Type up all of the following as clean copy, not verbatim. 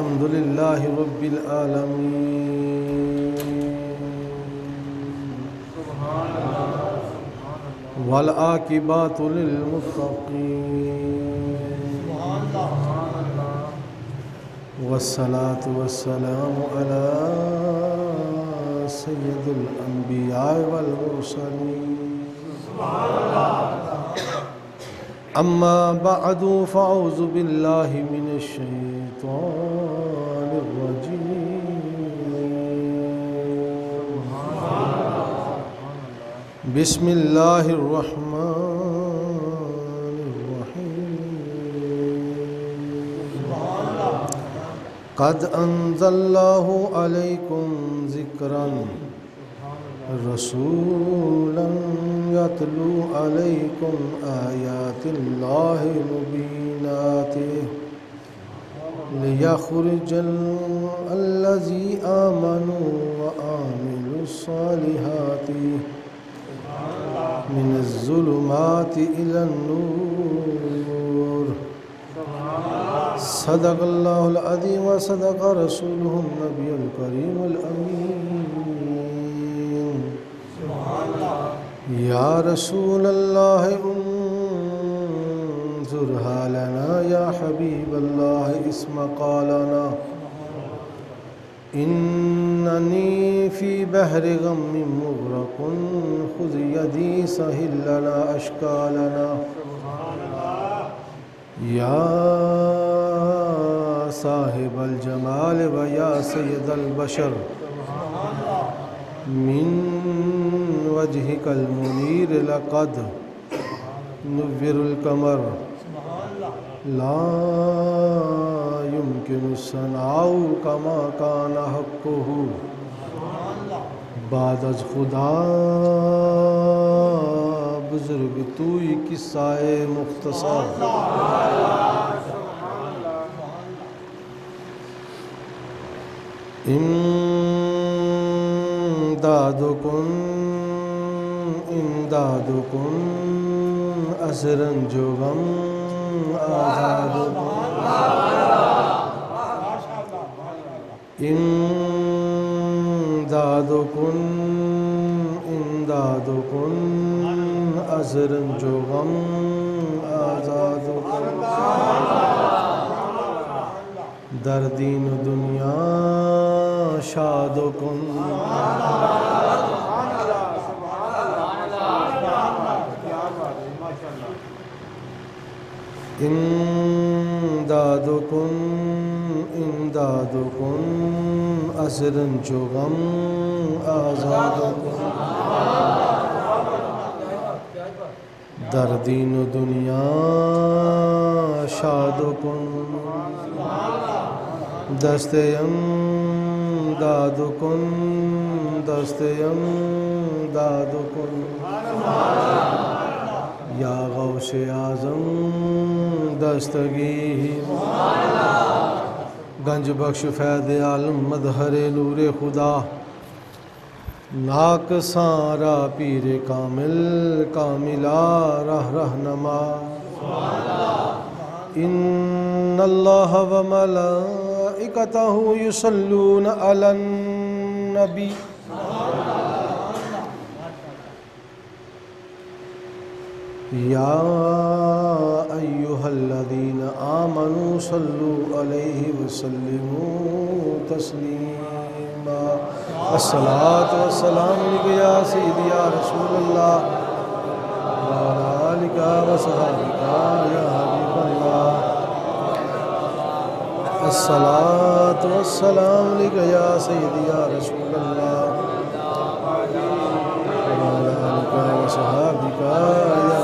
अल्हम्दुलिल्लाहि रब्बिल आलमीन वल आकिबतु लिल मुत्तकीन वस्सलातु वस्सलामु अला सय्यिदिल अंबिया वल मुरसलीन अम्मा बअदु फ़अऊज़ु बिल्लाहि मिनश शैतानिर रजीम बिस्मिल्लाहिर रहमानिर रहीम क़द अंज़लनाहु अलैकुम ज़िक्रन रसूलन यतलू अलैकुम आयातिल्लाहि मुबीनातिह लियख़्रिजल्लज़ी आमनू व आमिलुस्सालिहाति मिनज़्ज़ुलुमाति इलन्नूर सदक़ल्लाहुल अज़ीम व सदक़ रसूलुहुन नबियुल करीमुल अमीन या रसूलल्लाह उन्ज़ुर हालना या हबीबल्लाह इस्मा क़ालना इन्ननी फ़ी बहरि ग़म्मिन मुग़रक़ुन ख़ुज़ यदी सहिल लना अश्कालना या साहिबल जमाल व या सय्यदल बशर मिन वजहिकल मुनीर लक़द नुव्विरुल कमर ला युमकिनु सनाउ कमा कान हक़्क़ुहु बाद अज़ खुदा बुज़ुर्ग तूई किस्साए मुख्तसर इमदादुकुम असरन जो गम इमदादुकुम असरन जो गम आज़ादुकुम दर्दीन दुनिया शादुकुम इमदादुकुम असरन जो गम आज़ादुकुम दर्दीन दुनिया शादुकुम दस्तयम दादुकुम या गौसे आज़म दस्तगीर गंज बख्श फैज़ आलम मदहरे नूरे खुदा नाक सारा पीर कामिल कामिला रहनमा इन्नल्लाह व मलाइकतहु युसल्लूना अलन नबी या अय्युहल्लज़ीना आमनू सल्लू अलैहि वसल्लिमू तस्लीमा अस्सलातु वस्सलामु अलैका या सय्यदी या रसूलल्लाह व अला आलिका व सहाबिका या हबीबल्लाह अस्सलातु वस्सलामु अलैका या सय्यदी या रसूलल्लाह व अला आलिका व सहाबिका या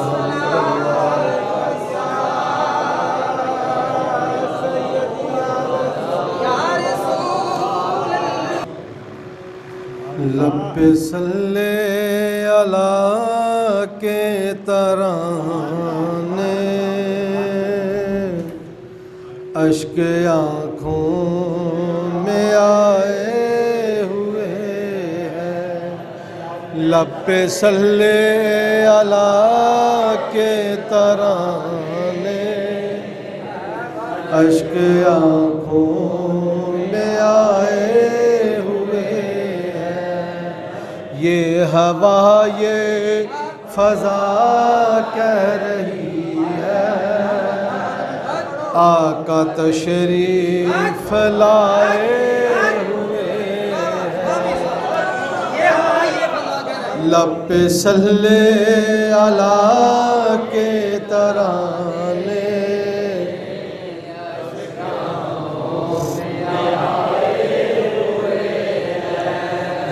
लब पे सल्ले अला के तराने अश्क आँखों में आए हुए हैं लब पे सल्ले अला के तराने अश्क आँखों हवा ये फ़ज़ा कह रही है, आका तशरीफ़ लाए हुए हैं। लब पे सल्ले अला के तराने,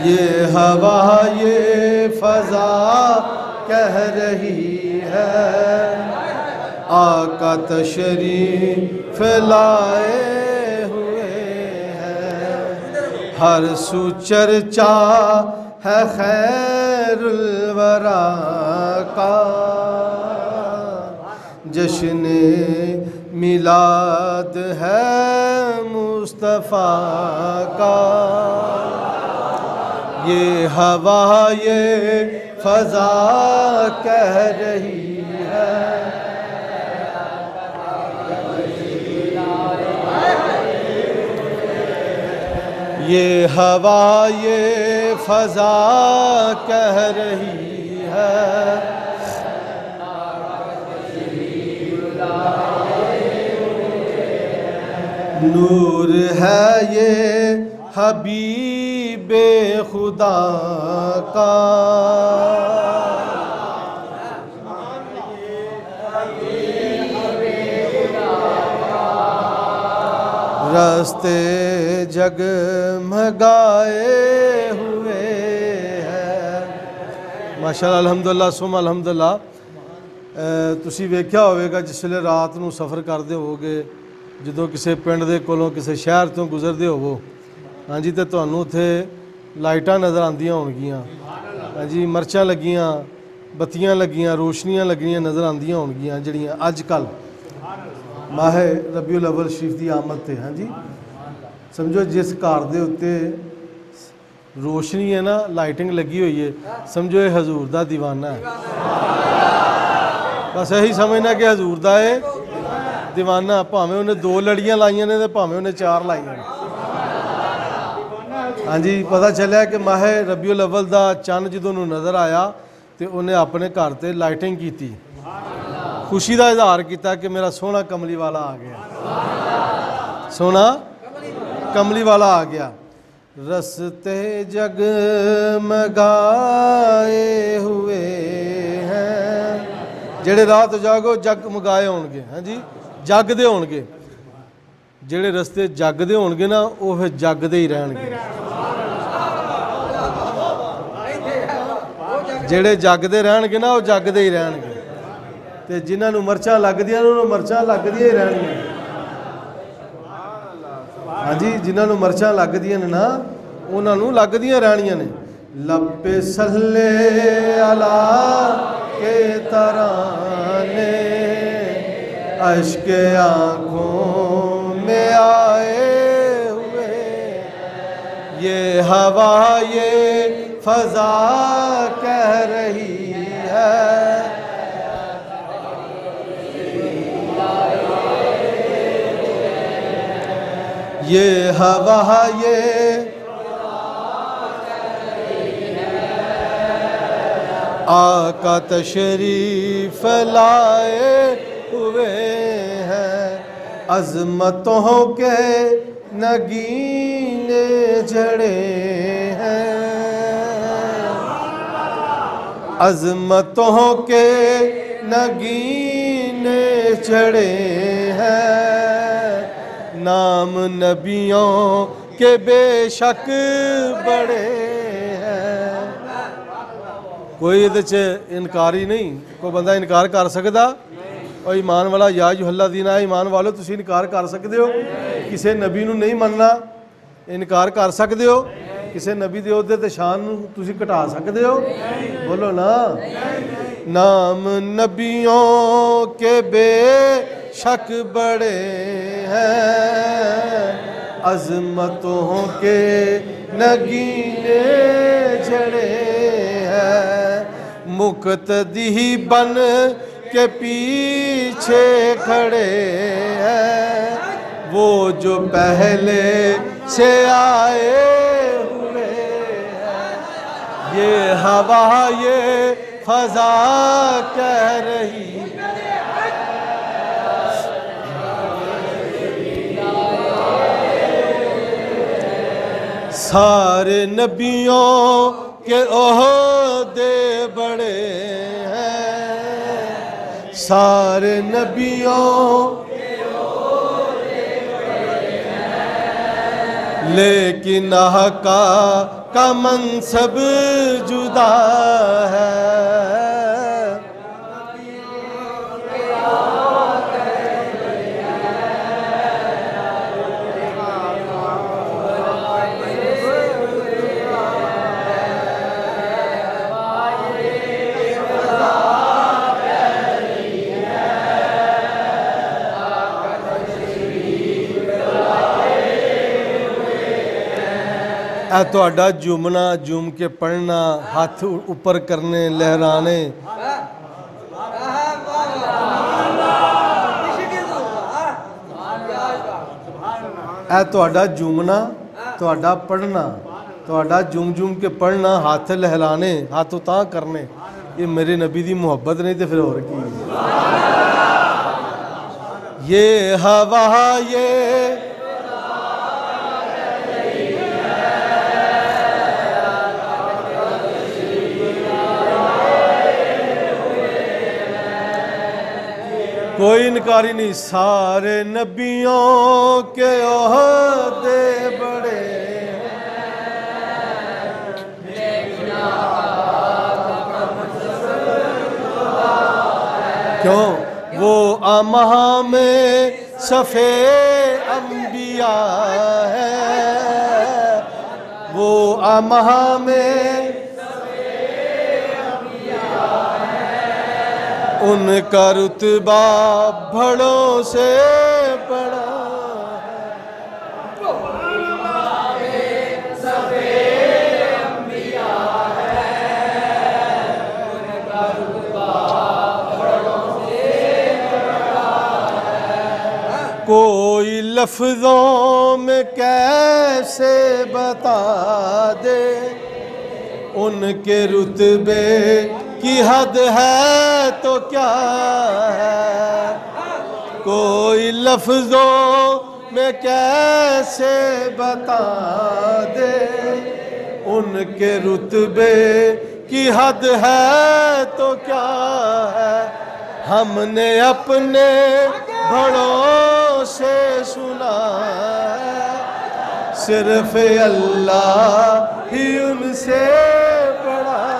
ये हवा ये फ़ज़ा कह रही है, आका तशरीफ़ लाए हुए हैं। हर सू चर्चा है खैरुल वरा का, जश्न मिलाद है मुस्तफ़ा का। ये हवा ये फ़ज़ा कह रही है, ये हवा ये फ़ज़ा कह रही है, नूर है ये हबीबे खुदा का। रास्ते जगमगाए हुए हैं। माशाअल्लाह, अल्हम्दुलिल्लाह सुम अल्हम्दुलिल्लाह। तुसी वेख्या होवेगा जिसले रात नूं सफ़र करदे होवोगे, ਜਦੋਂ ਕਿਸੇ ਪਿੰਡ ਦੇ ਕੋਲੋਂ ਕਿਸੇ ਸ਼ਹਿਰ ਤੋਂ ਗੁਜ਼ਰਦੇ ਹੋਵੋ, ਹਾਂਜੀ, ਤੇ ਤੁਹਾਨੂੰ ਉੱਥੇ ਲਾਈਟਾਂ ਨਜ਼ਰ ਆਉਂਦੀਆਂ ਹੋਣਗੀਆਂ, ਹਾਂਜੀ, ਮਰਚਾਂ ਲੱਗੀਆਂ, ਬੱਤੀਆਂ ਲੱਗੀਆਂ, ਰੋਸ਼ਨੀਆਂ ਲੱਗੀਆਂ ਨਜ਼ਰ ਆਉਂਦੀਆਂ ਹੋਣਗੀਆਂ, ਜਿਹੜੀਆਂ ਅੱਜ ਕੱਲ੍ਹ ਮਾਹੇ ਰਬੀਉਲ ਅਵਲ ਸ਼ਰੀਫ ਦੀ ਆਮਦ 'ਤੇ, ਹਾਂਜੀ, ਸਮਝੋ ਜਿਸ ਘਰ ਦੇ ਉੱਤੇ ਰੋਸ਼ਨੀ ਹੈ ਨਾ, ਲਾਈਟਿੰਗ ਲੱਗੀ ਹੋਈ ਹੈ, ਸਮਝੋ ਇਹ ਹਜ਼ੂਰ ਦਾ ਦੀਵਾਨਾ ਹੈ। ਬਸ ਇਹੀ ਸਮਝਣਾ ਕਿ ਹਜ਼ੂਰ ਦਾ ਇਹ दीवाना, भावें उन्हें 2 लड़ियाँ लाइया ने, भावें उन्हें 4 लाइया ने। हाँ जी, पता चलिया कि माहे रबीउल अव्वल का चंद जो नज़र आया तो उन्हें अपने घर से लाइटिंग की, खुशी का इजहार किया कि मेरा सोहना कमली वाला आ गया, सोहना कमली वाला आ गया। रस्ते जगमगाए हुए हैं, जेड़े रात जागो जगमगाए होंगे, हाँ जी, जगदे होणगे। ਜਿਹੜੇ ਰਸਤੇ ਜਗਦੇ ਹੋਣਗੇ ਨਾ, ਉਹ ਫਿਰ ਜਗਦੇ ਹੀ ਰਹਿਣਗੇ। ਜਿਹੜੇ ਜਗਦੇ ਰਹਿਣਗੇ ਨਾ, ਉਹ ਜਗਦੇ ਹੀ ਰਹਿਣਗੇ। ਤੇ ਜਿਨ੍ਹਾਂ ਨੂੰ ਮਰਚਾਂ ਲੱਗਦੀਆਂ ਨੇ, ਉਹਨਾਂ ਨੂੰ ਮਰਚਾਂ ਲੱਗਦੀਆਂ ਹੀ ਰਹਿਣਗੀਆਂ। ਹਾਂਜੀ, ਜਿਨ੍ਹਾਂ ਨੂੰ ਮਰਚਾਂ ਲੱਗਦੀਆਂ ਨੇ ਨਾ, ਉਹਨਾਂ ਨੂੰ ਲੱਗਦੀਆਂ ਰਹਿਣੀਆਂ ਨੇ। ਲੱਪੇ ਸੱਲੇ ਅਲਾ ਕੇ ਤਰਾਨੇ, अश्क आँखों में आए हुए, ये हवा ये फ़ज़ा कह रही है, ये हवा ये आका तशरीफ़ लाए हुए हैं। अज़मतों के नगीने जड़े हैं, अज़मतों के नगीने चढ़े हैं। नाम नबियों के बेशक बड़े हैं। कोई इहदे च इनकारी नहीं, कोई बंदा इनकार कर सकदा। और ईमान वाला या युहल्लज़ीना, ईमान वालो तुसी इनकार कर सकते हो, किसी नबी नूं नहीं मनना, इनकार कर सकते हो, किसी नबी दे ओहदे ते शान नूं तुसी घटा सकते हो, बोलो ना। नाम नबियों के बेशक बड़े हैं, अज़मतों के नगीने जड़े हैं। मुक़्तदी बन के पीछे खड़े हैं, वो जो पहले से आए हुए हैं। ये हवा ये फजा कह रही, सारे नबियों के ओहदे बड़े हैं, सारे नबियों लेकिन आका का मनसब जुदा है। ਇਹ ਤੁਹਾਡਾ ਜੁਮਨਾ ਜੁਮ ਕੇ ਪੜਨਾ, ਹੱਥ ਉੱਪਰ ਕਰਨੇ, ਲਹਿਰਾਣੇ। ਇਹ ਤੁਹਾਡਾ ਜੁਮਨਾ, ਤੁਹਾਡਾ ਪੜਨਾ, ਤੁਹਾਡਾ ਜੁਮ ਜੁਮ ਕੇ ਪੜਨਾ, ਹੱਥ ਲਹਿਰਾਣੇ, ਹੱਥ ਉਤਾਂ ਕਰਨੇ, ਇਹ ਮੇਰੇ ਨਬੀ ਦੀ ਮੁਹੱਬਤ ਨਹੀਂ ਤੇ ਫਿਰ ਹੋਰ ਕੀ। ये हवा ये कोई इनकारी नहीं, सारे नबियों के ओहदे बड़े, क्यों वो अमहा में सफ़े अंबिया है, वो अमहा में उनका रुतबा बड़ों से बड़ा। कोई लफ्ज़ों में कैसे बता दे उनके रुतबे की हद है तो क्या है। कोई लफ्ज़ों में कैसे बता दे उनके रुतबे की हद है तो क्या है। हमने अपने बड़ों से सुना है सिर्फ अल्लाह ही उनसे बड़ा है।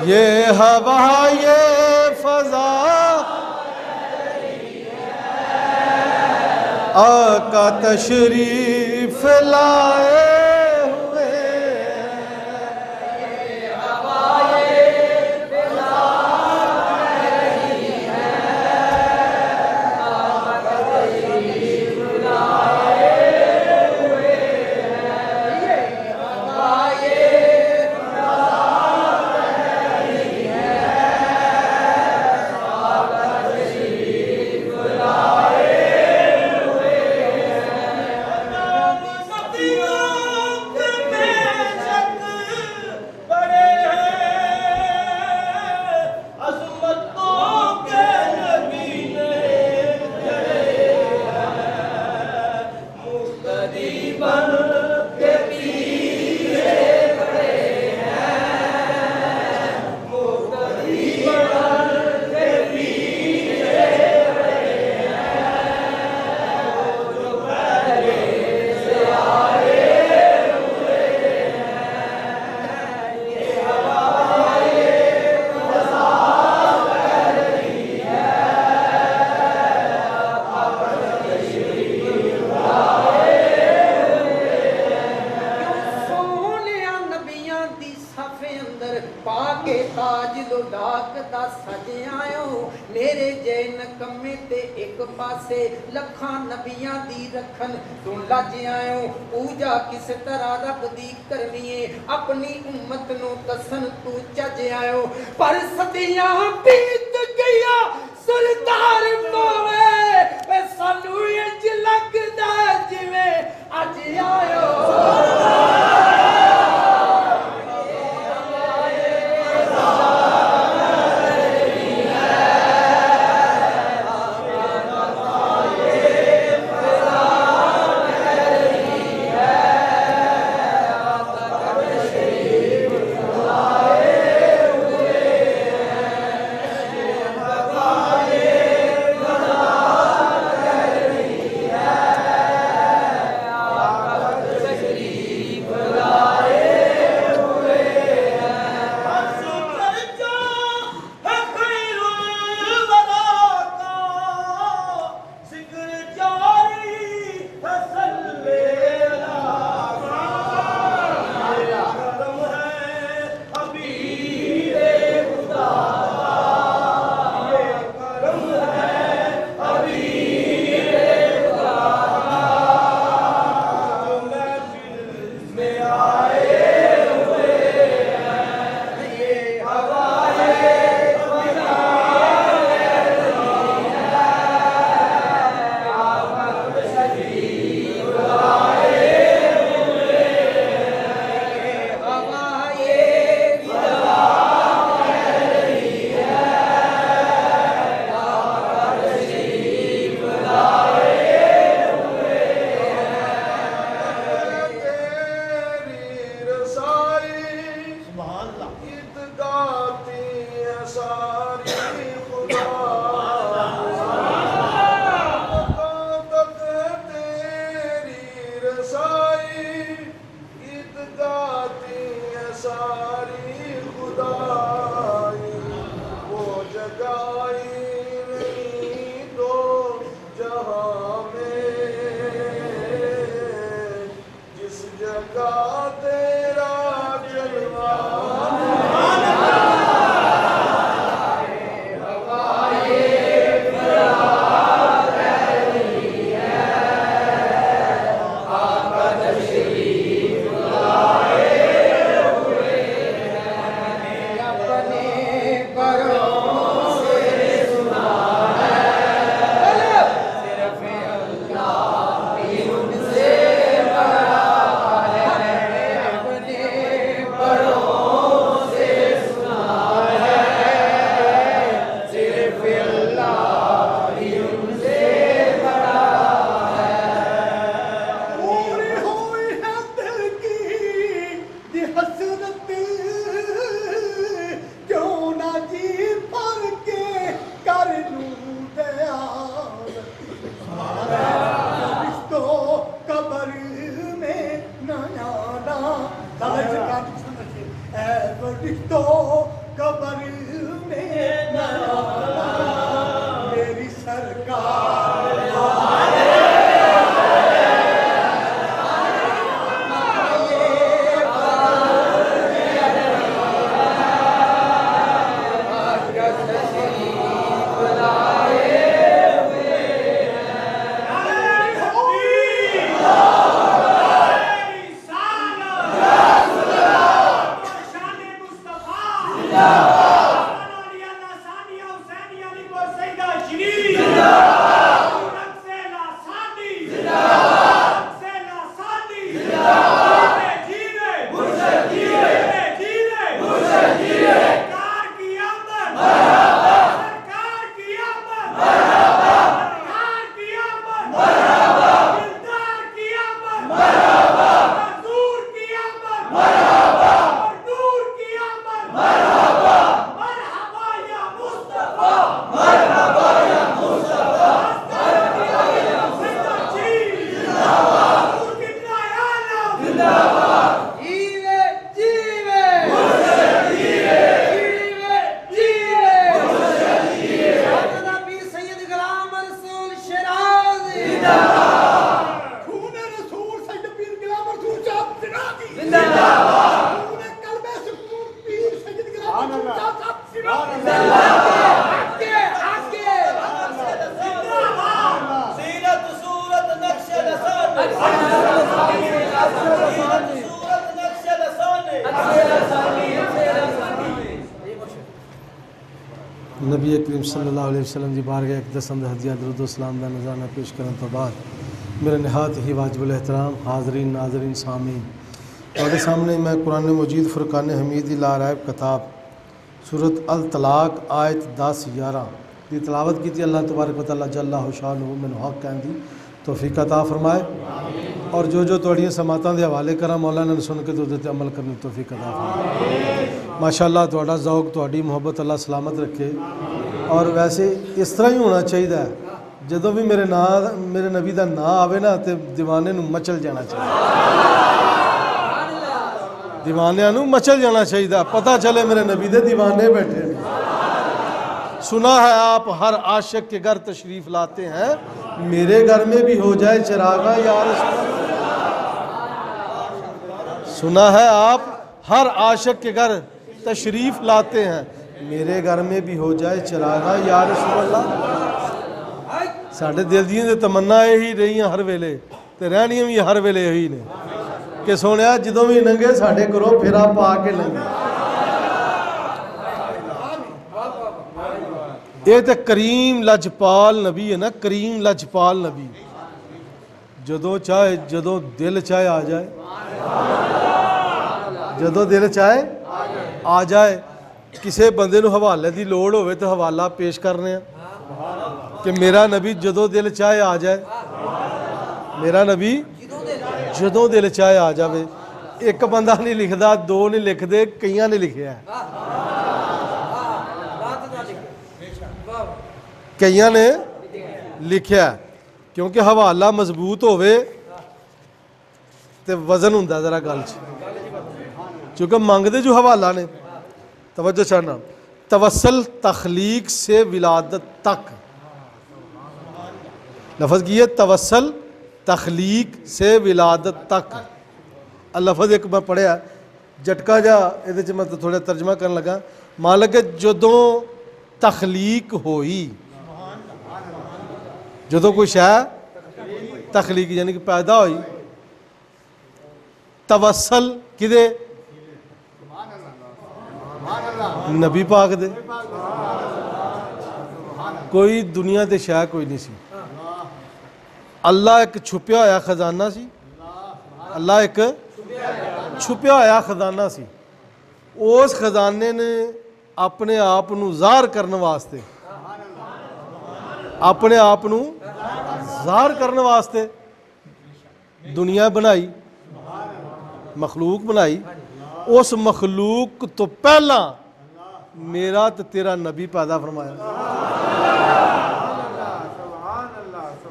ये हवा ये फजा आका तशरीफ लाए हुए। Dios. दे जय नकम्मे ते एक पासे लखां नबियां दी रखन सुन लज आयो पूजा किस तरह रब दी करनी है अपनी उम्मत नू दसन तू चज आयो पर सदियां बीत गईया सरदार पावे सानू इंज लगदा जिवें अज आयो नबी करीम सल्लल्लाहु अलैहि वसल्लम की बारगाह अक़दस अंदर हदिया दरूद व सलाम का नज़राना पेश करने तो बाद मेरे नहायत ही वाजिबुल एहतराम हाज़रीन नाज़रीन सामीन ਤੁਹਾਡੇ सामने मैं कुरान मजीद फ़ुरक़ान हमीद ला रैब किताब सूरत अल तलाक आयत 10-11 की तलावत की थी। अल्लाह तबारक व तआला जल्ला शानहू मैनू हक कहने की तौफीक अता फरमाए और जो तुहाड़ियां समातां दे हवाले करा मौला ने सुन के तो उहदे ते अमल करने की तौफीक अता फरमाए। माशाअल्लाह तुहाडा ज़ौक तुहाडी मुहब्बत अल्लाह सलामत रखे। और वैसे इस तरह ही होना चाहिए, जदों भी मेरे नबी का नाम आवे ना तो दीवाने नूं मचल जाना चाहिए, दीवानियां नूं मचल जाना चाहिए, पता चले मेरे नबी दे दीवाने बैठे हैं। सुना है आप हर आशिक के घर तशरीफ़ लाते हैं, मेरे घर में भी हो जाए चिरागा या रसूल। सुना है आप हर आशिक के घर तशरीफ़ लाते हैं, मेरे घर में भी हो जाए चिरागा या रसूल अल्लाह। साढ़े दिल दी ते तमन्ना यही रही हर वेले ते रहनियां भी हर वेले यही ने कि सोनिया जदों भी लंघे साढ़े घरों फेरा पा के लंघे। ये तो करीम लजपाल नबी है ना, करीम लजपाल नबी। जदों चाहे जदों दिल चाहे आ जाए, जदों दिल चाहे आ जाए। किसी बंदे नूं हवाले की लोड़ होवे तो हवाला पेश करने कि मेरा नबी जदों दिल चाहे आ जाए, मेरा नबी जदों दिल चाहे आ जाए। एक बंदा नहीं लिखता, दो नहीं लिखते, कईयां ने लिखा है, कईयां ने लिखा। क्योंकि हवाला मजबूत होवे ते वजन हुंदा जरा गल च, क्योंकि मंगते जो हवाला ने। तवज्जो चाहना, तवसल तखलीक से विलादत तक, लफज की है तवसल तखलीक से विलादत तक। लफज एक मैं पढ़िया झटका जा ये मैं थोड़ा तर्जमा करन लगा। मालक जदों तखलीक होई, जदों कोई शै तखलीक यानी कि पैदा हुई, तवसल किदे नबी पाक दे। कोई दुनिया ते शै कोई नहीं सी, अल्लाह एक छुपया होया खजाना सी, अल्लाह एक छुपया होया खजाना सी। उस खजाने ने अपने आप नूं ज़ाहिर करने वास्ते, अपने आप नूं ज़ाहिर करने वास्ते दुनिया बनाई, मखलूक बनाई। उस मखलूक तो पहला मेरा तो तेरा नबी पैदा फरमाया।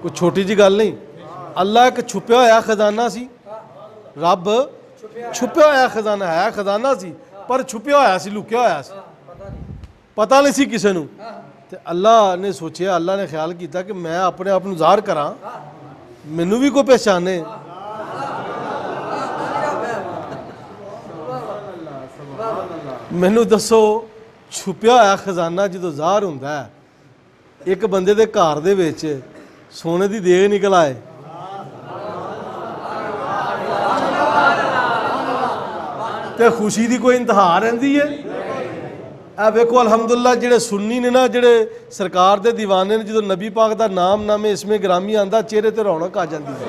कोई छोटी जी गल नहीं। अल्लाह एक छुपया होया खजाना सी, रब छुपया होया खजाना है, खजाना सी पर छुपया होया सी, लुकिया होया सी, पता नहीं सी किसी नूं। ते अल्लाह ने सोचा, अल्लाह ने ख्याल किया कि मैं अपने आप नूं ज़ाहिर करा, मैनू भी कोई पहचाने। मैनू दसो छुपया होया खजाना जो ज़ाहिर हुंदा है, एक बंदे दे घर दे विच सोने की देग निकल आए, ते खुशी की कोई इंतहा रहिंदी है। ए वेखो अलहमदुलिल्लाह जेड़े सुन्नी ने ना, जेड़े सरकार दे दीवाने ने, जो नबी पाक का नाम नामे इसमें ग्रामी आंदा, चेहरे ते रौनक आ जाती है।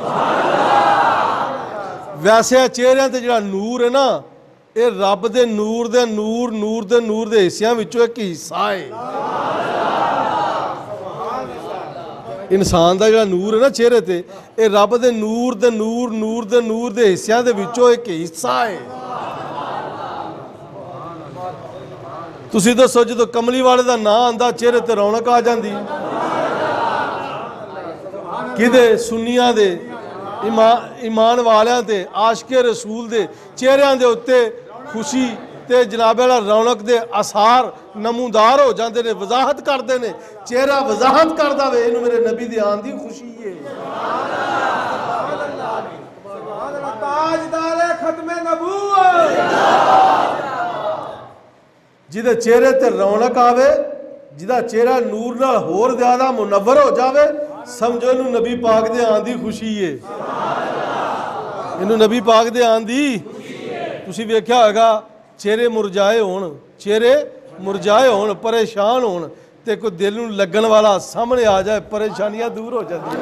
वैसे चेहरिਆਂ ते जेड़ा नूर है ना, ये रब दे नूर दे नूर नूर दे नूर दे हिस्सिਆਂ ਵਿੱਚੋਂ एक हिस्सा है। इंसान का जो नूर है ना चेहरे ते, ये रब दे नूर दे नूर नूर दे नूर दे हिस्सिਆਂ ਦੇ ਵਿੱਚੋਂ एक हिस्सा है। तुसीं दसो जो कमली वाले का नाम आंदा, चेहरे ते रौनक आ जाती। किदे सुन्नियां दे ईमान वालियां ते आशिके रसूल दे चेहरिਆਂ ਦੇ उत्ते खुशी ते जनाब वाला रौनक दे आसार नमूदार हो जाते हैं, वजाहत करते हैं। चेहरा वजाहत करता वे इनू मेरे नबी दी आन दी खुशी है। जिदे चेहरे ते रौनक आवे, जिदा चेहरा नूर नाल होर ज्यादा मुनव्वर हो जावे, समझो इनू नबी पाक दे आन दी खुशी है। इनू नबी पाक दे आन दी तुसीं वेख्या होगा, चेहरे मुरझाए होण, चेहरे मुरझाए होण, परेशान होण, ਤੇ ਕੋਈ ਦਿਲ ਨੂੰ ਲੱਗਣ ਵਾਲਾ ਸਾਹਮਣੇ ਆ ਜਾਏ, ਪਰੇਸ਼ਾਨੀਆਂ ਦੂਰ ਹੋ ਜਾਂਦੀਆਂ।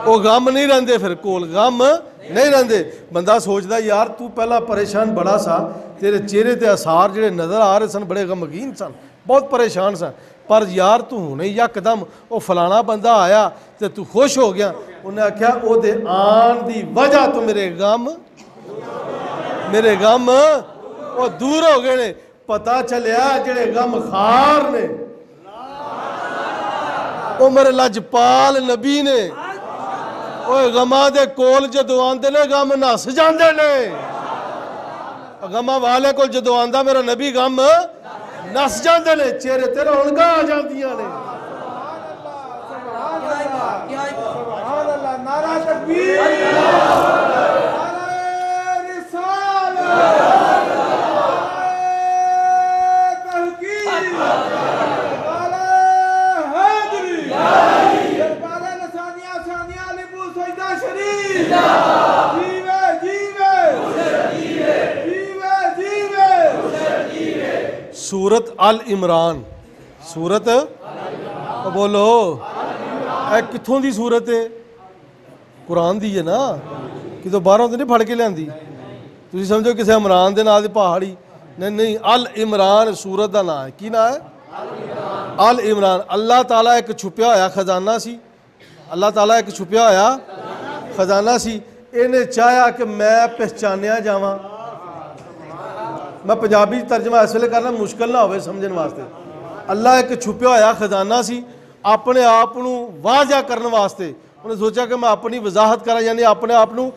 ਉਹ ਗਮ ਨਹੀਂ ਰਹਿੰਦੇ, ਫਿਰ ਕੋਲ ਗਮ ਨਹੀਂ ਰਹਿੰਦੇ। ਬੰਦਾ ਸੋਚਦਾ ਯਾਰ ਤੂੰ ਪਹਿਲਾਂ ਪਰੇਸ਼ਾਨ ਬੜਾ ਸਾ, ਤੇਰੇ ਚਿਹਰੇ ਤੇ ਅਸਾਰ ਜਿਹੜੇ ਨਜ਼ਰ ਆ ਰਹੇ ਸਨ ਬੜੇ ਗਮਗੀਨ ਸਨ, ਬਹੁਤ ਪਰੇਸ਼ਾਨ ਸਨ, ਪਰ ਯਾਰ ਤੂੰ ਹੁਣੇ ਯਕਦਮ ਉਹ ਫਲਾਣਾ ਬੰਦਾ ਆਇਆ ਤੇ ਤੂੰ ਖੁਸ਼ ਹੋ ਗਿਆ। ਉਹਨੇ ਆਖਿਆ ਉਹਦੇ ਆਉਣ ਦੀ ਵਜ੍ਹਾ ਤੋਂ ਮੇਰੇ ਗਮ ਉਹ ਦੂਰ ਹੋ ਗਏ ਨੇ। ਪਤਾ ਚੱਲਿਆ ਜਿਹੜੇ ਗਮ ਖਾਰ ਨੇ ਉਹ ਮੇਰੇ ਲਜਪਾਲ ਨਬੀ ਨੇ। ਉਹ ਗਮਾਂ ਦੇ ਕੋਲ ਜਦੋਂ ਆਉਂਦੇ ਨੇ ਗਮ ਨੱਸ ਜਾਂਦੇ ਨੇ। ਗਮਾਂ ਵਾਲੇ ਕੋਲ ਜਦੋਂ ਆਉਂਦਾ ਮੇਰਾ ਨਬੀ ਗਮ ਨੱਸ ਜਾਂਦੇ ਨੇ, ਚਿਹਰੇ ਤੇ ਰੌਣਕਾਂ ਆ ਜਾਂਦੀਆਂ ਨੇ। सुभान अल्लाह, नारा तकबीर, नारे रिसालत, तहकीक, नारे हैदरी, दरबारे नसानिया सानिया लिबू सजदा शरीफ, जीवे जीवे जीवे जीवे। सूरत अल इमरान, सूरत बोलो ਇਹ ਕਿੱਥੋਂ ਦੀ ਸੂਰਤ ਹੈ? ਕੁਰਾਨ ਦੀ ਹੈ ਨਾ, ਕਿਤੋਂ ਬਾਹਰੋਂ ਤਾਂ ਨਹੀਂ ਫੜ ਕੇ ਲਿਆਂਦੀ। ਤੁਸੀਂ ਸਮਝੋ ਕਿਸੇ ਇਮਰਾਨ ਦੇ ਨਾਂ ਦੀ ਪਹਾੜੀ, ਨਹੀਂ ਨਹੀਂ, ਅਲ ਇਮਰਾਨ ਸੂਰਤ ਦਾ ਨਾਂ ਹੈ। ਕੀ ਨਾਂ ਹੈ? ਅਲ ਇਮਰਾਨ। ਅੱਲਾਹ ਤਾਲਾ ਇੱਕ ਛੁਪਿਆ ਹੋਇਆ ਖਜ਼ਾਨਾ ਸੀ, ਅੱਲਾਹ ਤਾਲਾ ਇੱਕ ਛੁਪਿਆ ਹੋਇਆ ਖਜ਼ਾਨਾ ਸੀ। ਇਹਨੇ ਚਾਹਿਆ ਕਿ ਮੈਂ ਪਹਿਚਾਨਿਆ ਜਾਵਾਂ। ਮੈਂ ਪੰਜਾਬੀ ਤਰਜਮਾ ਇਸ ਵੇਲੇ ਕਰਨਾ ਮੁਸ਼ਕਲ ਨਾ ਹੋਵੇ ਸਮਝਣ ਵਾਸਤੇ। ਅੱਲਾਹ ਇੱਕ ਛੁਪਿਆ ਹੋਇਆ ਖਜ਼ਾਨਾ ਸੀ, ਆਪਣੇ ਆਪ ਨੂੰ ਵਾਜ਼ਿਆ ਕਰਨ ਵਾਸਤੇ ਉਹਨੇ ਸੋਚਿਆ ਕਿ ਮੈਂ ਆਪਣੀ ਵਜ਼ਾਹਤ ਕਰਾਂ, ਯਾਨੀ ਆਪਣੇ ਆਪ ਨੂੰ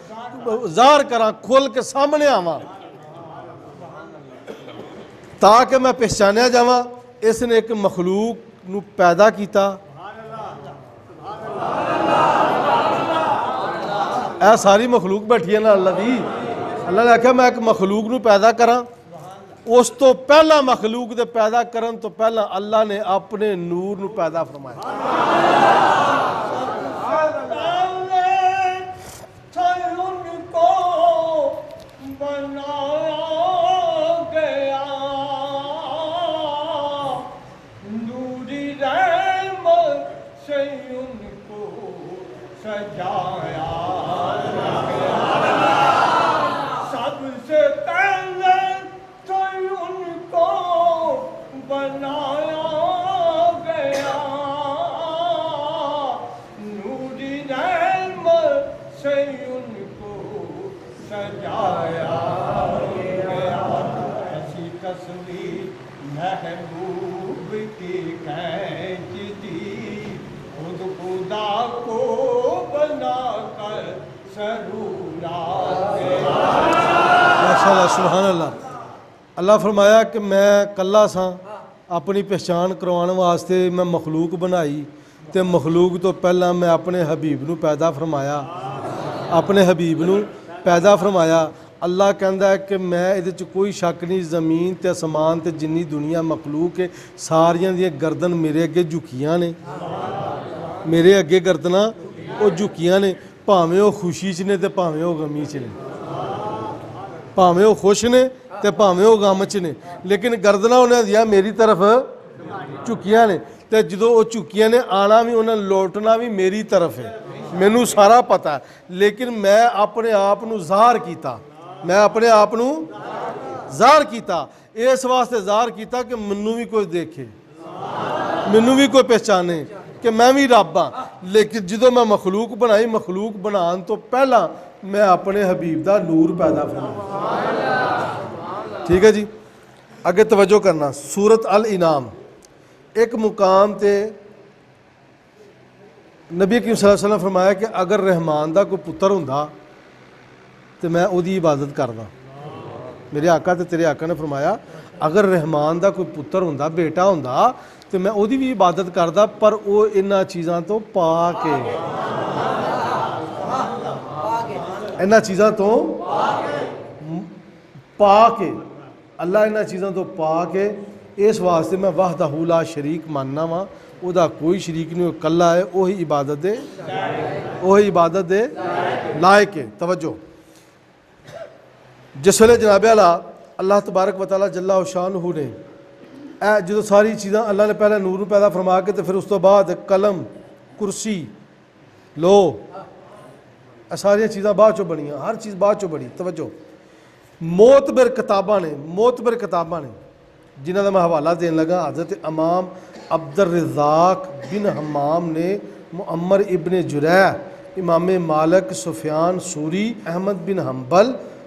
ਜ਼ਾਹਰ ਕਰਾਂ, ਖੁੱਲ ਕੇ ਸਾਹਮਣੇ ਆਵਾਂ ਤਾਂ ਕਿ ਮੈਂ ਪਹਿਚਾਨਿਆ ਜਾਵਾਂ। ਇਸ ਨੇ ਇੱਕ ਮਖਲੂਕ ਨੂੰ ਪੈਦਾ ਕੀਤਾ। ਇਹ ਸਾਰੀ ਮਖਲੂਕ ਬੈਠੀ ਹੈ ਨਾ ਅੱਲਾਹ ਦੀ। ਅੱਲਾਹ ਨੇ ਆਖਿਆ ਮੈਂ ਇੱਕ ਮਖਲੂਕ ਨੂੰ ਪੈਦਾ ਕਰਾਂ। ਉਸ ਤੋਂ ਪਹਿਲਾਂ ਮਖਲੂਕ ਦੇ ਪੈਦਾ ਕਰਨ ਤੋਂ ਪਹਿਲਾਂ ਅੱਲਾਹ ਨੇ ਆਪਣੇ ਨੂਰ ਨੂੰ ਪੈਦਾ ਫਰਮਾਇਆ। सुभान अल्लाह। अल्लाह फरमाया कि मैं कला सा, अपनी पहचान करवाने वास्ते मैं मखलूक बनाई, तो मखलूक तो पहला मैं अपने हबीब नू पैदा फरमाया, अपने हबीब नू पैदा फरमाया। अल्लाह कहता है कि मैं इहदे च कोई शक नहीं, ज़मीन ते आसमान ते जिन्नी दुनिया मखलूक है सारियां दी गर्दन मेरे अगे झुकियां ने, मेरे अगे गर्दनां वो झुकियां ने, भावें वो खुशी च ने ते भावें वो गमी च ने, भावें वो खुश ने ते भावें वो गम च ने, लेकिन गर्दना उन्हां दियां मेरी तरफ झुकियां ने। ते जदों वो झुकियां ने आना भी उन्हें लौटना भी मेरी तरफ है, मैनू सारा पता है। लेकिन मैं अपने आप नू ज़ाहिर कीता, मैं अपने आप नू ज़ाहिर कीता, इस वास्ते ज़ाहिर कीता कि मैनू भी कोई देखे, मैनू भी कोई पहचाने कि मैं भी रब हाँ। लेकिन जदों मैं मखलूक बनाई, मखलूक बनाने तो पहला मैं अपने हबीब का नूर पैदा फरमाया। ठीक है जी, अगे तवज्जो करना। सूरत अल इनाम, एक मुकाम ते नबी करीम सल्लल्लाहु अलैहि वसल्लम फरमाया कि अगर रहमान का कोई पुत्र हुंदा तो मैं उसकी इबादत करदा। मेरे आका ते तेरे आका ने फरमाया अगर रहमान का कोई पुत्र हुंदा, बेटा हुंदा तो मैं उसकी भी इबादत करदा, पर वो इन्हां चीज़ों तो पा के, इन्हां चीज़ों तो पा के, अल्लाह इन्हां चीज़ों तो पा के, इस वास्ते मैं वहदहू ला शरीक मानना वा, उहदा कोई शरीक नहीं, कल्ला है, वही इबादत दे लायक है। तवज्जो, जिस वेले जनाब आला अल्लाह तबारक व तआला जल्ला शानहू ने जो सारी चीज़ां अल्लाह ने पहले नूर पैदा फरमा के तो फिर उस तो बाद कलम कुर्सी लो सारिया चीज़ां बाद चो बनिया, हर चीज़ बाद चो बनी। तवज्जो मोतबर किताबां ने जिन्हों का मैं हवाला देन लगा हज़रत इमाम अब्दुर रज़ाक बिन हमाम ने, मुअम्मर इब्न जुरैह, इमाम मालिक, सुफियान सूरी, अहमद बिन हम्बल,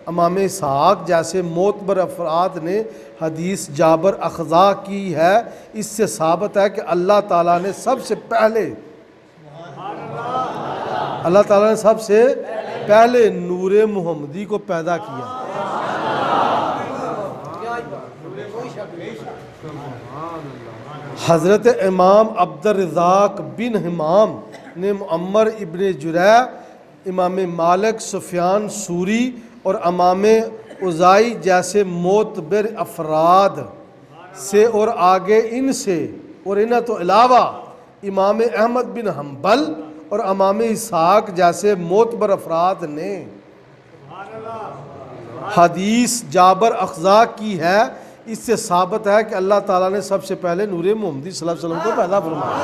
इमाम इसहाक जैसे मोतबर अफराद ने हदीस जाबर अखज़ा की है। इससे साबित है कि अल्लाह ताला ने सबसे पहले नूर मुहम्मदी को पैदा किया। हज़रत इमाम अब्दुर रज़ाक बिन हमाम ने मुअम्मर इब्न जुरैह, इमाम मालिक, सुफियान सूरी और इमाम उज़ाई जैसे मोतबर अफराद से और आगे इनसे और इन्हें तो अलावा इमाम अहमद बिन हम्बल और इमाम इसहाक जैसे मोतबर अफराद ने हदीस जाबर अखज़ा की है। इससे साबित है कि अल्लाह ताला ने सबसे पहले नूर मुहम्मदी सल्लल्लाहु अलैहि वसल्लम को पैदा फरमाया।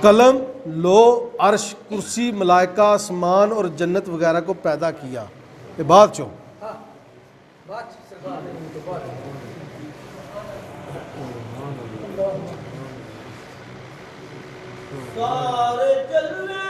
कलम, लो, अर्श, कुर्सी, मलाइका, आसमान और जन्नत वगैरह को पैदा किया। ये बात चो सारे जलवे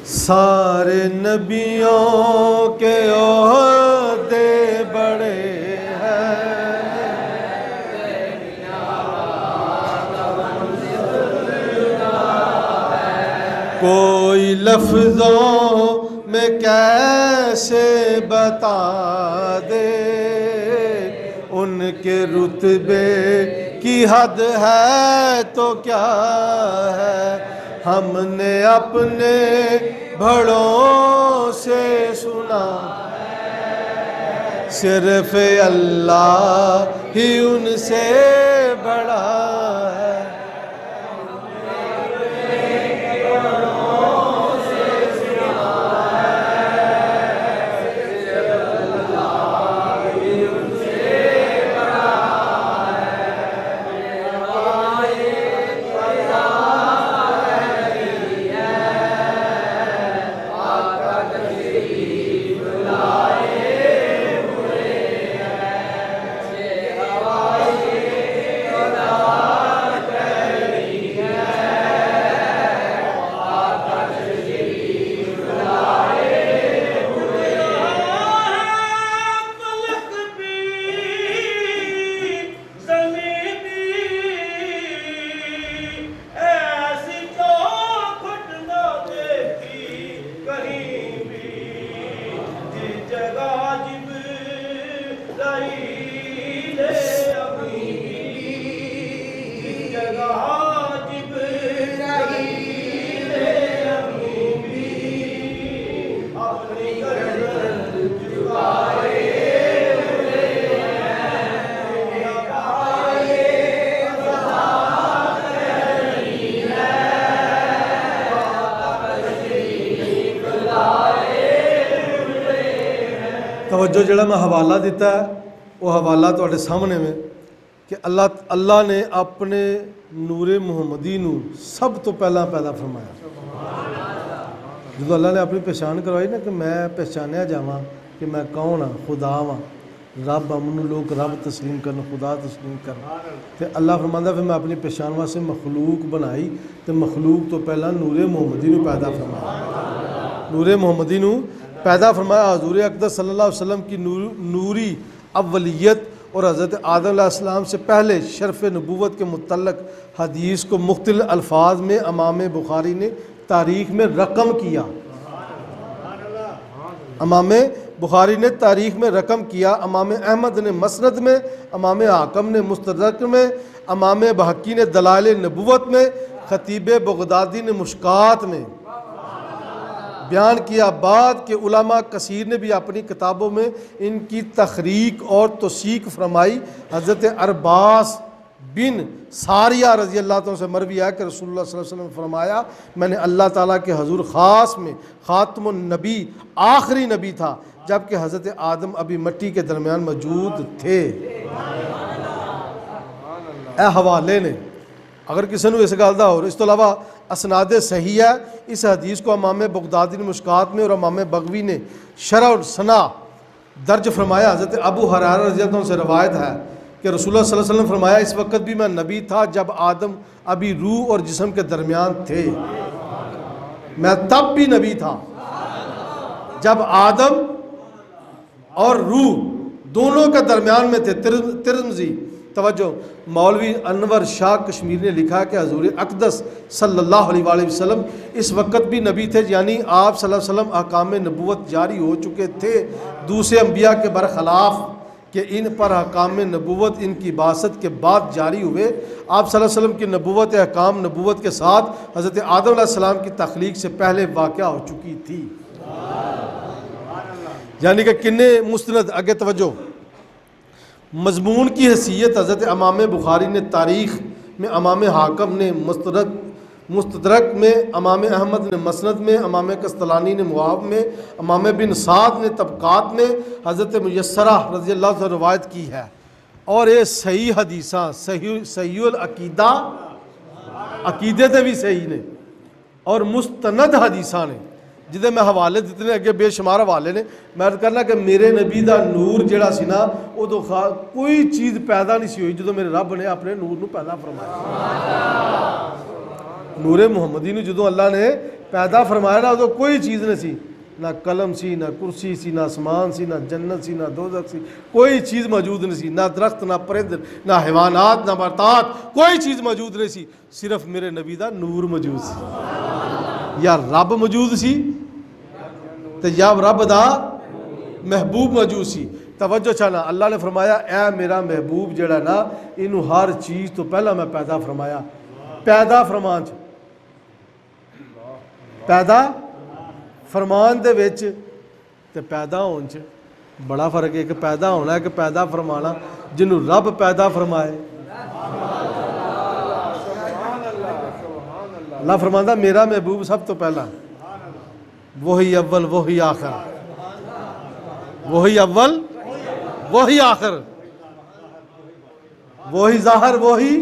सारे नबियों के ओहदे बड़े हैं, कोई लफ्ज़ों में कैसे बता दे, उनके रुतबे की हद है तो क्या है, हमने अपने बड़ों से सुना, सिर्फ अल्लाह ही उनसे बड़ा है। तवज्जो जड़ा मैं हवाला दिता है वो हवाला तुहाडे सामने में कि अल्लाह ने अपने नूरे मुहम्मदी नू सब तो पहला पैदा फरमाया। जो अल्लाह ने अपनी पहचान करवाई ना कि मैं पहचानिया जावां कि मैं कौन हाँ, खुदा हाँ, रब अमनू लोग रब तस्लीम करन, खुदा तस्लीम करन, तो अल्लाह फरमांदा फिर मैं अपनी पहचान वास्ते मखलूक बनाई तो मखलूक तो पहला नूरे मुहम्मदी नू पैदा फरमाया। नूरे मुहम्मदी नू पैदा फरमाया। हजूर अक़दस सल्लल्लाहु अलैहि वसल्लम की नूरी अव्वलियत और हज़रत आदम अलैहिस्सलाम से पहले शर्फ़ नबूवत के मुतल्लक़ हदीस को मुख्तलिफ़ अल्फाज में इमाम बुखारी ने तारीख़ में रकम किया। इमाम बुखारी ने तारीख़ में रकम किया, इमाम अहमद ने मसनद में, इमाम हाकम ने मुस्तदरक में, इमाम बहकी ने दलाइल नबुव्वत में, खतीब बगदादी ने मुश्कात में बयान किया। बाद के उलमा कसीर ने भी अपनी किताबों में इनकी तखरीक और तौसीक फरमाई। हज़रत अरबास बिन सारिया रज़ी अल्लाह तआला से मरवी है कि रसूलुल्लाह सल्लल्लाहु अलैहि वसल्लम ने फरमाया, मैंने अल्लाह ताला के हजूर ख़ास में ख़ातमुन नबी आखिरी नबी था, जबकि हज़रत आदम अभी मिट्टी के दरमियान मौजूद थे। ए हवाले ने अगर किसी को इस गल का हो, इस तो अलावा असनाद सही है। इस हदीस को इमाम बगदादी ने मुश्कात में और इमाम बगवी ने शरह और सना दर्ज फरमाया। हज़रत अबू हुरैरा रज़ी अल्लाह अन्हु से रवायत है कि रसूलुल्लाह सल्लल्लाहु अलैहि वसल्लम फरमाया, इस वक्त भी मैं नबी था जब आदम अभी रूह और जिस्म के दरमियान थे। मैं तब भी नबी था जब आदम और रूह दोनों के दरमियान में थे। तिरमिज़ी तवज्जो, मौलवी अनवर शाह कश्मीर ने लिखा कि हजूर अक़दस सल्लल्लाहु अलैहि वसल्लम इस वक्त भी नबी थे, यानी आप सल्लल्लाहु अलैहि वसल्लम अहकाम नबूवत जारी हो चुके थे, दूसरे अम्बिया के बरखिलाफ़ कि इन पर अहकाम नबूवत इनकी बासत के बाद जारी हुए। आप सल्लल्लाहु अलैहि वसल्लम की नबूवत अहकाम नबूवत के साथ हज़रत आदम अलैहिस्सलाम की तख्लीक से पहले वाक़या हो चुकी थी। यानी कि किन्ने मुस्तनद अगे तवज्जो, मजमून की हैसियत हज़रत इमाम बुखारी ने तारीख़ में, इमाम हाकम ने मुस्तदरक में, इमाम अहमद ने मसनद में, इमाम कस्तलानी ने मुआब में, इमाम बिन साद ने तबकात में हज़रत मुयस्सरा रज़ी अल्लाह से रवायत की है। और ये सही हदीसा सहीउल अकीदा, अकीदे ते भी सही ने और मुस्तनद हदीसा ने, जिदे मैं हवाले दिते ने अगे बेशुमार हवाले ने। मैं करना कि मेरे नबी का नूर जिहड़ा सी ना, उदों कोई चीज़ पैदा नहीं सी हुई जो मेरे रब ने अपने नूर नूं पैदा फरमाया। नूरे मुहम्मदी नूं जदों अल्लाह ने पैदा फरमाया ना, उदों कोई चीज़ नहीं सी, ना कलम सी, ना कुर्सी सी, ना आसमान सी, ना जन्नत सी, ना दोज़ख सी, कोई चीज़ मौजूद नहीं सी, ना दरख्त, ना परिंद, ना हैवानात, ना बरतात, कोई चीज़ मौजूद नहीं सी, सिर्फ मेरे नबी का नूर मौजूद सी। या रब मौजूद सी तो या रब दा महबूब मौजूद सी। तवज्जो चाहना, अल्लाह ने फरमाया, ए मेरा महबूब जड़ा ना, इनू हर चीज़ तो पहला मैं पैदा फरमाया। पैदा फरमान च, पैदा फरमान दे विच ते पैदा होने च बड़ा फर्क है। एक पैदा होना, एक पैदा फरमाना। जिन्हों रब पैदा फरमाए, अल्लाह फरमांदा मेरा महबूब सब तो पहला, वही अव्वल वही आखिर, वही अव्वल वही आखिर, वही ज़ाहिर वही,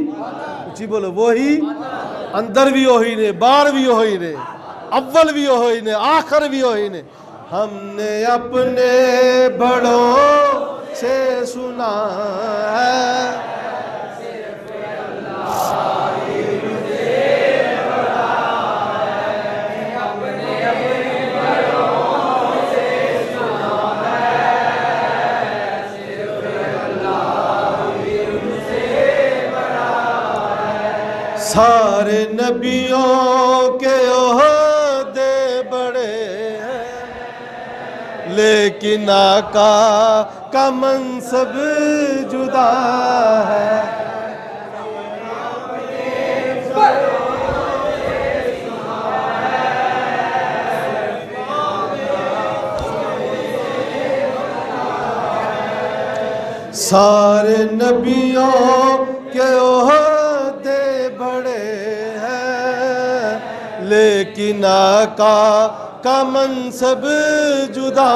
ऊंची बोलो, वही अंदर भी वही ने, बाहर भी वही ने, अव्वल भी वही ने, आखिर भी वही ने। हमने अपने बड़ों से सुना है, सारे नबियों के ओहदे बड़े हैं, लेकिन आका का मनसब जुदा है। सारे नबियों के ओहदे बड़े हैं, लेकिन आका का मनसब जुदा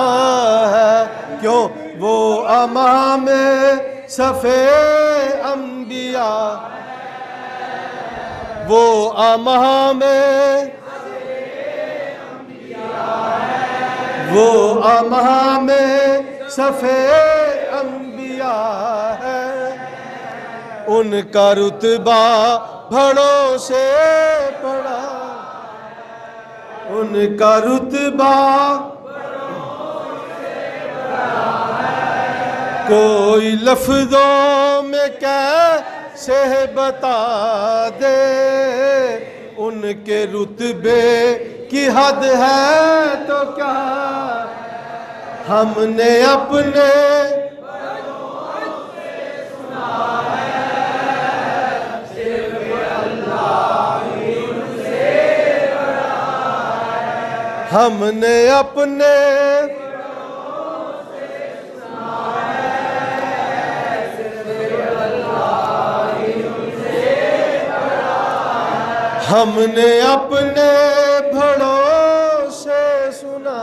है। क्यों? वो अमाम सफ़े अम्बिया, वो अमाम, वो अमाम सफ़े अम्बिया है। उनका रुतबा बड़ों से बड़ा, उनका रुतबा कोई लफ्ज़ों में कैसे बता दे। उनके रुतबे की हद है तो क्या हमने अपने हमने अपने हमने अपने बड़ों से सुना।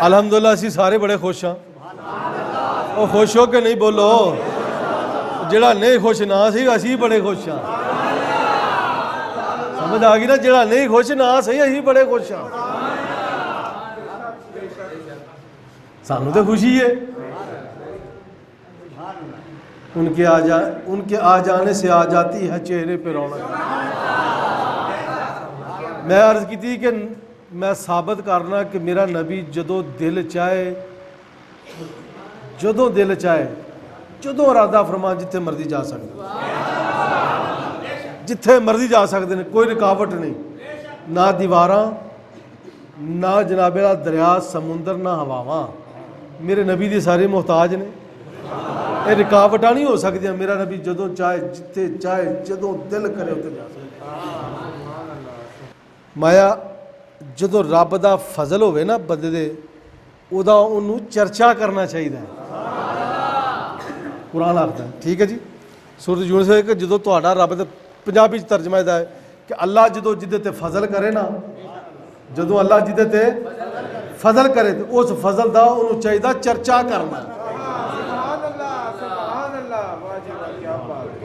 अल्हम्दुलिल्लाह असी सारे बड़े खुश हाँ। वो खुश हो के नहीं बोलो, जेड़ा नहीं खुश ना सही असी बड़े खुश हाँ। समझ आ गई ना, जेड़ा नहीं खुश ना सही असी बड़े खुश हाँ। सानू तो खुशी है। उनके आ जाने से आ जाती है चेहरे पे रौनक। मैं अर्ज की थी कि मैं साबित करना कि मेरा नबी जदों दिल चाहे, जदों दिल चाहे, जदों इरादा फरमा जिथे मर्जी जा सकते, जिथे मर्जी जा सकते हैं, कोई रुकावट नहीं। ना दीवारां, ना जनाबे दरिया समुंदर, ना हवावां। मेरे नबी दी सारे मुहताज ने, ये रुकावटां नहीं हो सकदियां। मेरा नबी जदों चाहे, जिथे चाहे, जदों दिल करे उत्थे जा सकदा। माया जदों रब दा फजल होवे ना बंदे दे, उहदा उहनूं चर्चा करना चाहिए। कुरान आखदा है, ठीक है जी, सूरत यूनुस है कि जदों तुहाडा रब दे पंजाबी च तर्जमा इहदा है कि अल्लाह जदों जिहदे ते फजल करे ना, जदों अल्लाह जिहदे ते फजल करे तो उस फजल दा उहनूं चाहिदा चर्चा करना।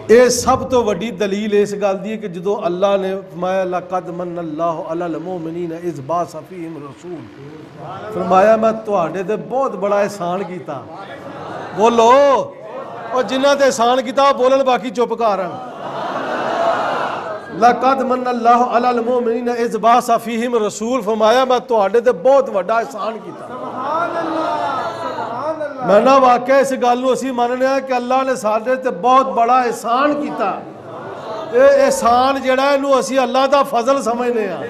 ये सब तो वड्डी दलील इस गल दी है कि जदों अल्लाह ने फरमाया लक़द मन्नल्लाहु अलल मुमिनीना इज़ बाअसा फ़ीहिम रसूल, फरमाया मैं तुहाडे ते बहुत बड़ा एहसान कीता। बोलो और जिन्हां ते एहसान कीता बोलन, बाकी चुप कर। लक़द मन्नल्लाहु अलल मुमिनीना इज़ बाअसा फ़ीहिम रसूल, फरमाया मैं तुहाडे ते बहुत बड़ा एहसान कीता। मैं ना वाकई इस गल नूं असीं मनने कि अल्लाह ने साडे ते बहुत बड़ा एहसान कीता। ये एहसान जिहड़ा इहनूं असीं अल्लाह दा फजल समझने आ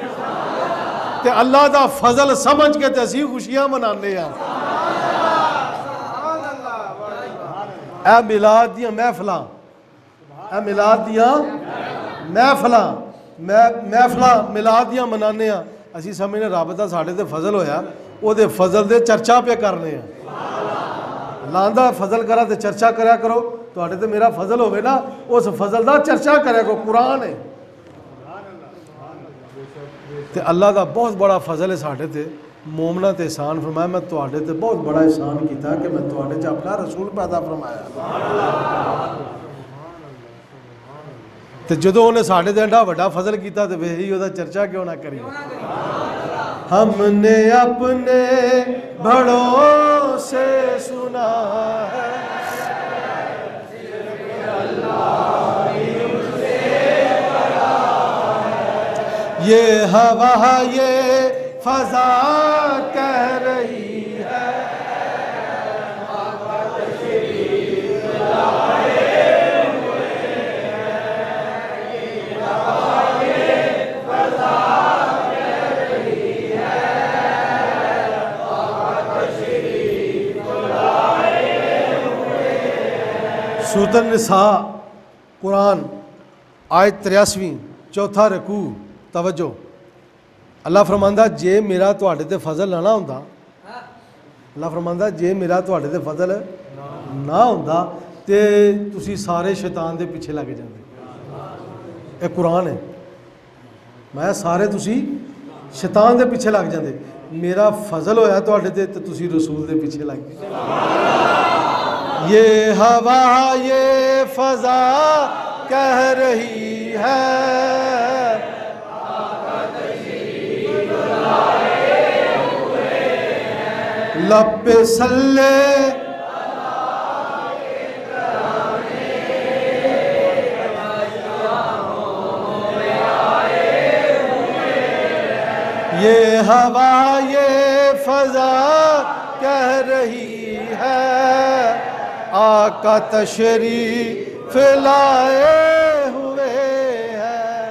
ते अल्लाह दा फजल समझ के ते असीं खुशियां मनाने आ। ए मिलाद दियां महफिलां, ए मिलाद दियां महफिलां, महफिलां मिलाद दियां मनाने आ। असीं समझने रब दा साडे ते फजल होया, ओहदे फजल दे चर्चा पे करने आ। लांदा फजल करा तो चर्चा करया करो, तुहाडे ते मेरा फजल होवे ना, उस फजल दा चर्चा करया करो। कुरान है ते अल्लाह दा बहुत बड़ा फजल है साडे ते, मोमना ते एहसान फरमाया मैं तुहाडे ते बहुत बड़ा एहसान कीता कि मैं तुहाडे च अपना रसूल पैदा फरमाया। ते जदों उन्हें साडे ते एडा वड्डा फजल कीता ते वे ही ओहदा चर्चा क्यों ना करिए। हमने अपने बड़ों से सुना है, ये हवा ये फजा कह रही है, सूरत निसा कुरान आयत 83 चौथा रकू। तवज्जो, अल्लाह फरमांदा जे मेरा तुहाडे ते फजल ना हुंदा, अल्लाह फरमांदा जे मेरा तुहाडे ते फजल ना हुंदा ते तुसी सारे शैतान दे पीछे लग जांदे। ये कुरान है, मैं सारे तुसी शैतान दे पीछे लग जांदे। मेरा फजल होया तुहाडे ते ते तुसी रसूल दे पीछे लग गए। ये हवा ये फजा कह रही है, लब पे सल्ले ये हवा ये फजा कह रही है, आका तशरीफ लाए हुए हैं।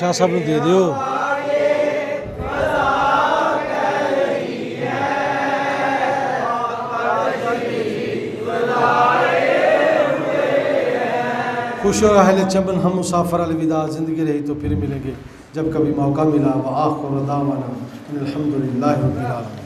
शाह साहब ने दे दियो। खुश और अहले चमन हम मुसाफिर अलविदा, ज़िंदगी रही तो फिर मिलेंगे जब कभी मौका मिला। व आखिर दावाना अनिल हम्दुलिल्लाहि रब्बिल आलमीन।